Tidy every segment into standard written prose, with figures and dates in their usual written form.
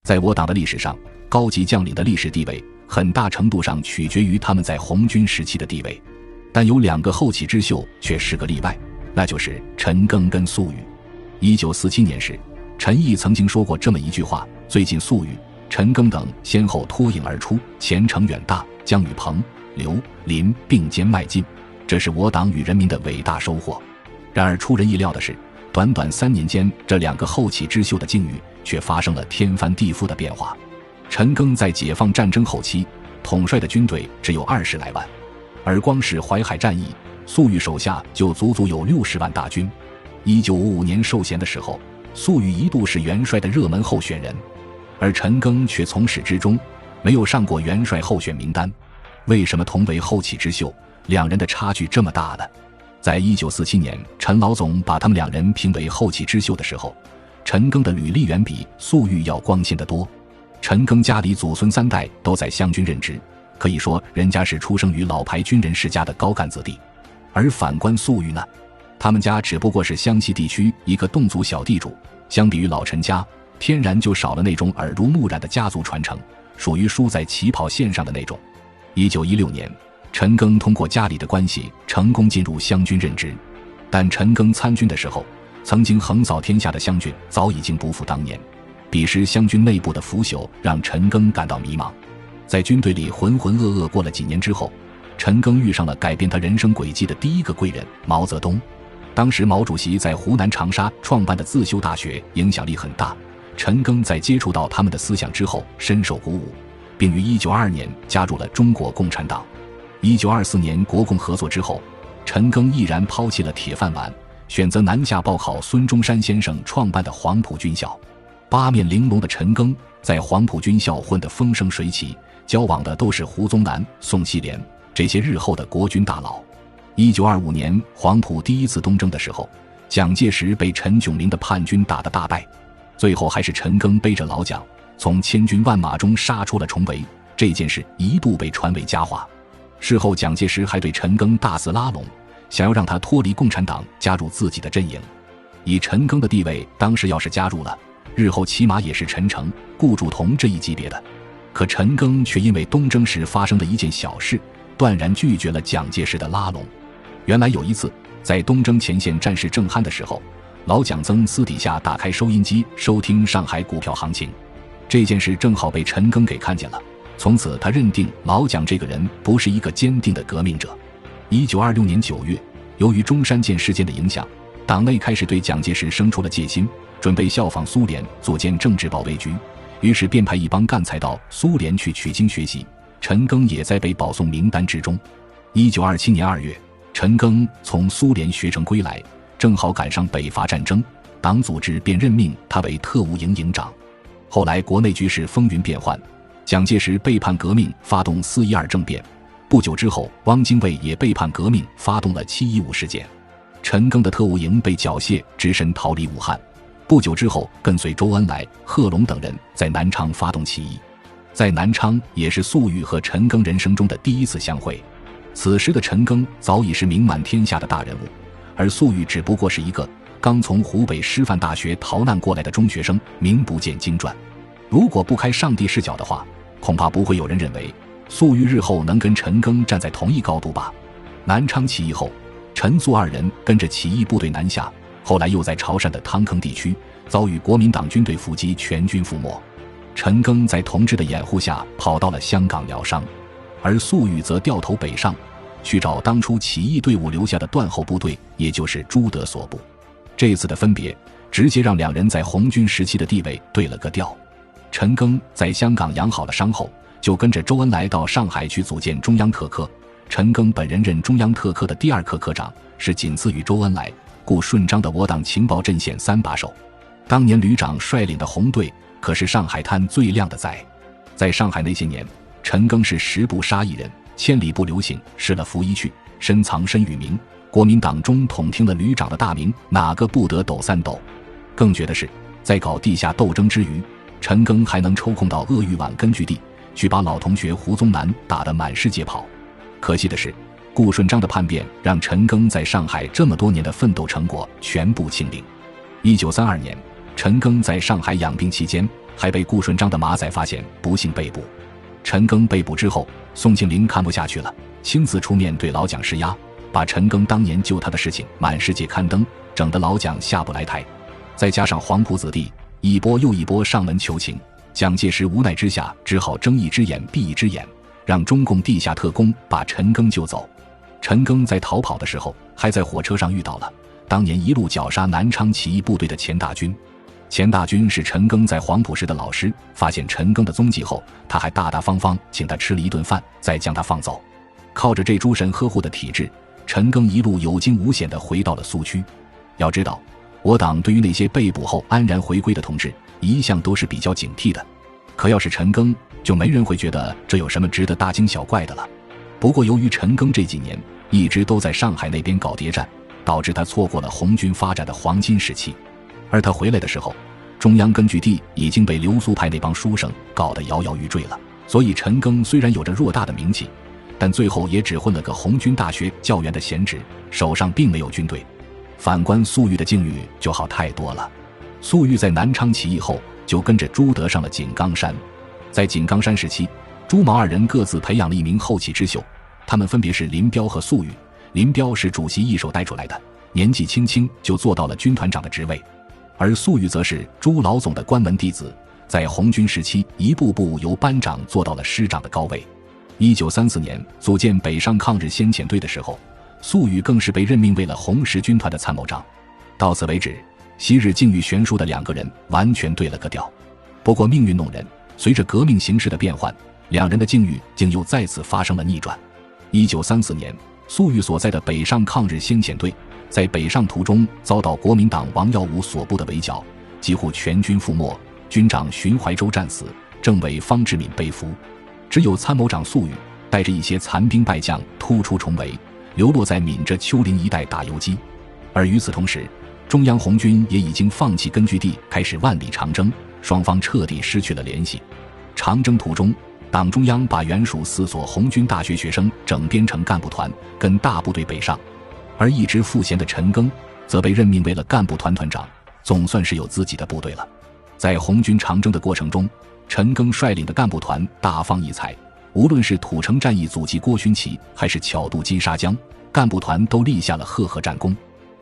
在我党的历史上，高级将领的历史地位很大程度上取决于他们在红军时期的地位，但有2个后起之秀却是个例外，那就是陈赓跟粟裕。1947年时，陈毅曾经说过这么一句话：最近粟裕、陈赓等先后脱颖而出，前程远大，将与彭、刘、林并肩迈进，这是我党与人民的伟大收获。然而出人意料的是，短短3年间，这2个后起之秀的境遇却发生了天翻地覆的变化。陈赓在解放战争后期统帅的军队只有20来万，而光是淮海战役，粟裕手下就足足有60万大军。1955年授衔的时候，粟裕一度是元帅的热门候选人，而陈赓却从始至终没有上过元帅候选名单。为什么同为后起之秀，2人的差距这么大呢？在1947年陈老总把他们2人评为后起之秀的时候，陈赓的履历远比粟裕要光鲜得多。陈赓家里祖孙3代都在湘军任职，可以说人家是出生于老牌军人世家的高干子弟。而反观粟裕呢，他们家只不过是湘西地区一个侗族小地主，相比于老陈家，天然就少了那种耳濡目染的家族传承，属于输在起跑线上的那种。1916年，陈赓通过家里的关系成功进入湘军任职，但陈赓参军的时候，曾经横扫天下的湘军早已经不复当年。彼时湘军内部的腐朽让陈赓感到迷茫，在军队里浑浑噩噩过了几年之后，陈赓遇上了改变他人生轨迹的第一个贵人毛泽东。当时毛主席在湖南长沙创办的自修大学影响力很大，陈赓在接触到他们的思想之后深受鼓舞，并于1922年加入了中国共产党。1924年国共合作之后，陈赓毅然抛弃了铁饭碗，选择南下报考孙中山先生创办的黄埔军校。8面玲珑的陈赓在黄埔军校混得风生水起，交往的都是胡宗南、宋希濂这些日后的国军大佬。1925年黄埔第一次东征的时候，蒋介石被陈炯明的叛军打得大败，最后还是陈赓背着老蒋从千军万马中杀出了重围，这件事一度被传为佳话。事后蒋介石还对陈赓大肆拉拢，想要让他脱离共产党，加入自己的阵营。以陈赓的地位，当时要是加入了，日后起码也是陈诚、顾祝同这一级别的。可陈赓却因为东征时发生的一件小事，断然拒绝了蒋介石的拉拢。原来有一次，在东征前线战事正酣的时候，老蒋曾私底下打开收音机收听上海股票行情，这件事正好被陈赓给看见了。从此他认定老蒋这个人不是一个坚定的革命者。1926年9月，由于中山舰事件的影响，党内开始对蒋介石生出了戒心，准备效仿苏联组建政治保卫局，于是便派一帮干才到苏联去取经学习。陈赓也在被保送名单之中。1927年2月，陈赓从苏联学成归来，正好赶上北伐战争，党组织便任命他为特务营营长。后来国内局势风云变幻，蒋介石背叛革命，发动4·12政变，不久之后汪精卫也背叛革命，发动了7·15事件。陈赓的特务营被缴械，只身逃离武汉，不久之后跟随周恩来、贺龙等人在南昌发动起义。在南昌也是粟裕和陈赓人生中的第一次相会。此时的陈赓早已是名满天下的大人物，而粟裕只不过是一个刚从湖北师范大学逃难过来的中学生，名不见经传。如果不开上帝视角的话，恐怕不会有人认为粟裕日后能跟陈赓站在同一高度吧。南昌起义后，陈粟2人跟着起义部队南下，后来又在潮汕的汤坑地区遭遇国民党军队伏击，全军覆没。陈赓在同志的掩护下跑到了香港疗伤，而粟裕则掉头北上，去找当初起义队伍留下的断后部队，也就是朱德所部。这次的分别直接让2人在红军时期的地位对了个调。陈赓在香港养好了伤后，就跟着周恩来到上海去组建中央特科。陈赓本人任中央特科的第2科科长，是仅次于周恩来、顾顺章的我党情报阵线3把手。当年旅长率领的红队可是上海滩最亮的仔。在上海那些年，陈赓是10步杀1人，千里不留行，失了拂衣去，深藏身与民。国民党中统听了旅长的大名，哪个不得抖3抖？更绝的是，在搞地下斗争之余，陈赓还能抽空到鄂豫皖根据地去把老同学胡宗南打得满世界跑。可惜的是，顾顺章的叛变让陈赓在上海这么多年的奋斗成果全部清零。1932年，陈赓在上海养病期间，还被顾顺章的马仔发现，不幸被捕。陈赓被捕之后，宋庆龄看不下去了，亲自出面对老蒋施压，把陈赓当年救他的事情满世界刊登，整得老蒋下不来台。再加上黄埔子弟一波又一波上门求情，蒋介石无奈之下只好睁一只眼闭一只眼，让中共地下特工把陈赓救走。陈赓在逃跑的时候，还在火车上遇到了当年一路绞杀南昌起义部队的钱大军。钱大军是陈赓在黄埔时的老师，发现陈赓的踪迹后，他还大大方方请他吃了一顿饭，再将他放走。靠着这诸神呵护的体制，陈赓一路有惊无险地回到了苏区。要知道，我党对于那些被捕后安然回归的同志，一向都是比较警惕的。可要是陈赓，就没人会觉得这有什么值得大惊小怪的了。不过由于陈赓这几年一直都在上海那边搞谍战，导致他错过了红军发展的黄金时期。而他回来的时候，中央根据地已经被流苏派那帮书生搞得摇摇欲坠了。所以陈赓虽然有着偌大的名气，但最后也只混了个红军大学教员的闲职，手上并没有军队。反观粟裕的境遇就好太多了。粟裕在南昌起义后就跟着朱德上了井冈山。在井冈山时期，朱毛二人各自培养了一名后起之秀，他们分别是林彪和粟裕。林彪是主席一手带出来的，年纪轻轻就做到了军团长的职位，而粟裕则是朱老总的关门弟子，在红军时期一步步由班长做到了师长的高位。1934年组建北上抗日先遣队的时候，粟裕更是被任命为了红十军团的参谋长。到此为止，昔日境遇悬殊的两个人完全对了个调。不过命运弄人，随着革命形势的变换，两人的境遇竟又再次发生了逆转。1934年，粟裕所在的北上抗日先遣队在北上途中遭到国民党王耀武所部的围剿，几乎全军覆没，军长荀怀洲战死，政委方志敏被俘，只有参谋长粟裕带着一些残兵败将突出重围，流落在闽浙丘陵一带打游击。而与此同时，中央红军也已经放弃根据地，开始万里长征，双方彻底失去了联系。长征途中，党中央把原属4所红军大学学生整编成干部团，跟大部队北上，而一直赋闲的陈赓则被任命为了干部团团长，总算是有自己的部队了。在红军长征的过程中，陈赓率领的干部团大放异彩，无论是土城战役阻击郭勋祺，还是巧渡金沙江，干部团都立下了赫赫战功。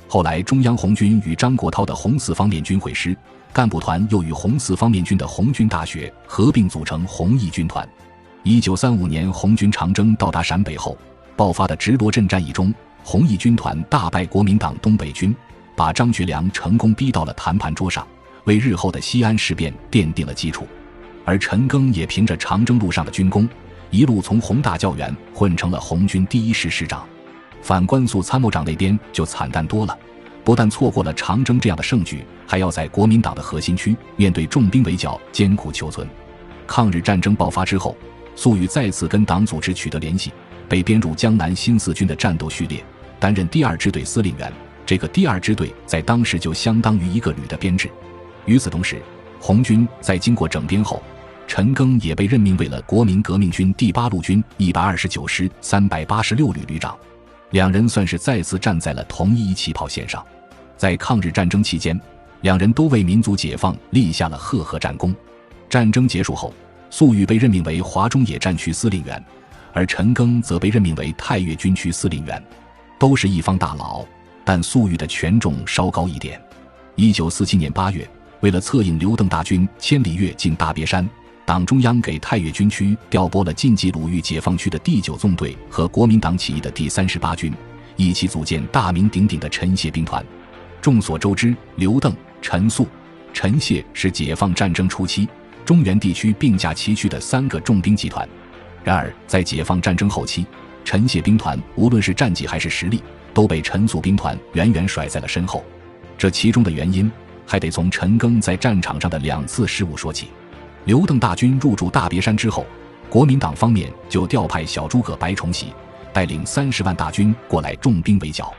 后来中央红军与张国焘的红四方面军会师，干部团又与红四方面军的红军大学合并组成红一军团。1935年红军长征到达陕北后，爆发的直罗镇战役中，红一军团大败国民党东北军，把张学良成功逼到了谈判桌上，为日后的西安事变奠定了基础。而陈赓也凭着长征路上的军功，一路从红大教员混成了红军第1师师长。反观肃参谋长那边就惨淡多了，不但错过了长征这样的盛举，还要在国民党的核心区面对重兵围剿艰苦求存。抗日战争爆发之后，粟裕再次跟党组织取得联系，被编入江南新四军的战斗序列，担任第2支队司令员。这个第2支队在当时就相当于1个旅的编制。与此同时，红军在经过整编后，陈赓也被任命为了国民革命军第8路军129师386旅旅长。两人算是再次站在了同一起跑线上。在抗日战争期间，两人都为民族解放立下了赫赫战功。战争结束后，粟裕被任命为华中野战区司令员，而陈赓则被任命为太岳军区司令员。都是一方大佬，但粟裕的权重稍高一点。1947年8月，为了策应刘邓大军千里跃进大别山，党中央给太岳军区调拨了晋冀鲁豫解放区的第9纵队和国民党起义的第38军，一起组建大名鼎鼎的陈谢兵团。众所周知，刘邓、陈粟、陈谢是解放战争初期中原地区并驾齐驱的3个重兵集团。然而在解放战争后期，陈谢兵团无论是战绩还是实力，都被陈粟兵团远远甩在了身后。这其中的原因还得从陈赓在战场上的2次失误说起。刘邓大军入驻大别山之后，国民党方面就调派小诸葛白崇禧带领30万大军过来重兵围剿。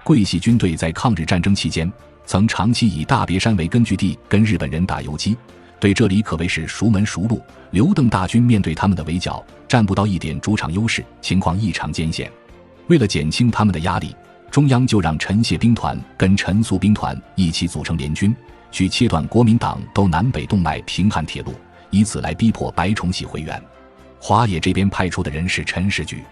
桂系军队在抗日战争期间曾长期以大别山为根据地跟日本人打游击，对这里可谓是熟门熟路。刘邓大军面对他们的围剿，占不到一点主场优势，情况异常艰险。为了减轻他们的压力，中央就让陈谢兵团跟陈粟兵团一起组成联军，去切断国民党东南北动脉平汉铁路，以此来逼迫白崇禧回援。华野这边派出的人是陈士举，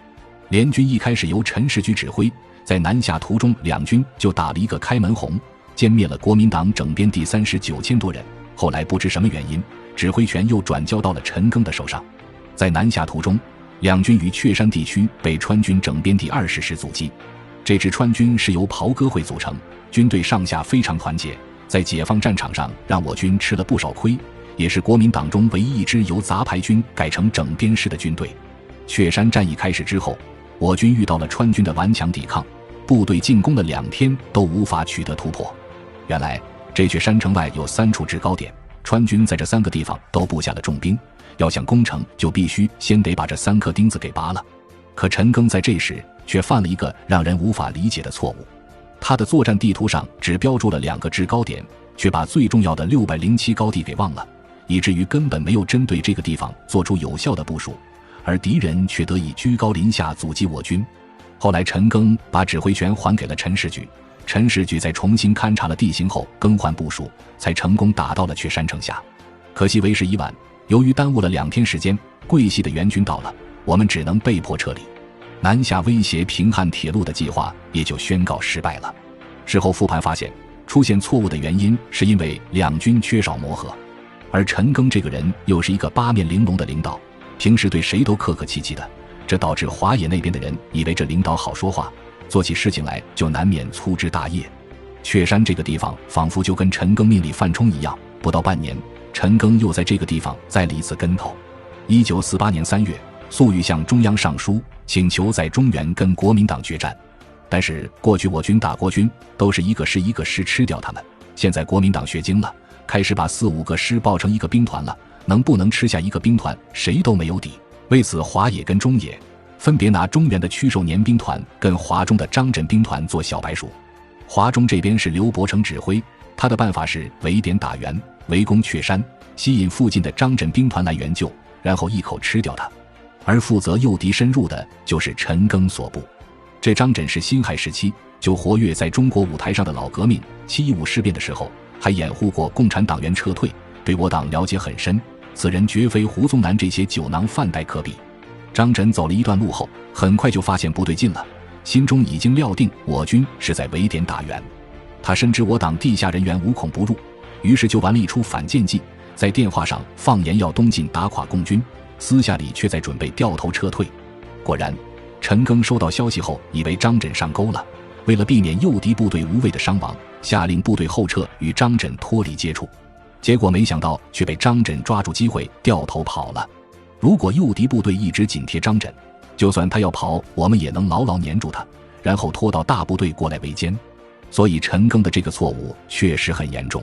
联军一开始由陈士举指挥，在南下途中两军就打了一个开门红，歼灭了国民党整编第39,000多人。后来不知什么原因，指挥权又转交到了陈赓的手上。在南下途中，两军于雀山地区被川军整编第20师阻击。这支川军是由袍哥会组成，军队上下非常团结，在解放战场上让我军吃了不少亏，也是国民党中唯一一支由杂牌军改成整编师的军队。雀山战役开始之后，我军遇到了川军的顽强抵抗，部队进攻了2天都无法取得突破。原来这雀山城外有3处制高点，川军在这3个地方都布下了重兵，要想攻城就必须先得把这3颗钉子给拔了。可陈赓在这时却犯了一个让人无法理解的错误，他的作战地图上只标注了2个制高点，却把最重要的607高地给忘了，以至于根本没有针对这个地方做出有效的部署，而敌人却得以居高临下阻击我军。后来陈赓把指挥权还给了陈士举，陈士举在重新勘察了地形后更换部署，才成功打到了雀山城下。可惜为时已晚，由于耽误了2天时间，桂系的援军到了，我们只能被迫撤离，南下威胁平汉铁路的计划也就宣告失败了。事后复盘发现，出现错误的原因是因为两军缺少磨合，而陈赓这个人又是一个八面玲珑的领导，平时对谁都客客气气的，这导致华野那边的人以为这领导好说话，做起事情来就难免粗枝大叶。雀山这个地方仿佛就跟陈赓命里犯冲一样，不到半年，陈赓又在这个地方栽了一次跟头。1948年3月，粟裕向中央上书，请求在中原跟国民党决战。但是过去我军打国军都是一个师一个师吃掉他们，现在国民党学精了，开始把4、5个师抱成一个兵团了，能不能吃下一个兵团谁都没有底。为此华野跟中野分别拿中原的曲寿年兵团跟华中的张震兵团做小白鼠。华中这边是刘伯承指挥，他的办法是围点打援，围攻雀山，吸引附近的张震兵团来援救，然后一口吃掉他。而负责诱敌深入的就是陈赓所部。这张震是辛亥时期就活跃在中国舞台上的老革命，7·15事变的时候还掩护过共产党员撤退，对我党了解很深，此人绝非胡宗南这些酒囊饭袋可比。张震走了一段路后，很快就发现不对劲了，心中已经料定我军是在围点打援，他深知我党地下人员无孔不入，于是就玩了一出反间计，在电话上放言要东进打垮共军，私下里却在准备掉头撤退。果然陈赓收到消息后以为张震上钩了，为了避免诱敌部队无谓的伤亡，下令部队后撤，与张震脱离接触。结果没想到却被张震抓住机会掉头跑了。如果诱敌部队一直紧贴张震，就算他要跑，我们也能牢牢黏住他，然后拖到大部队过来围歼。所以陈赓的这个错误确实很严重。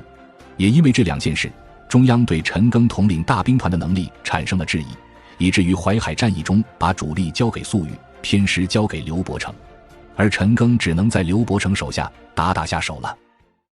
也因为这2件事，中央对陈赓统领大兵团的能力产生了质疑，以至于淮海战役中把主力交给粟裕，偏师交给刘伯承，而陈赓只能在刘伯承手下打下手了。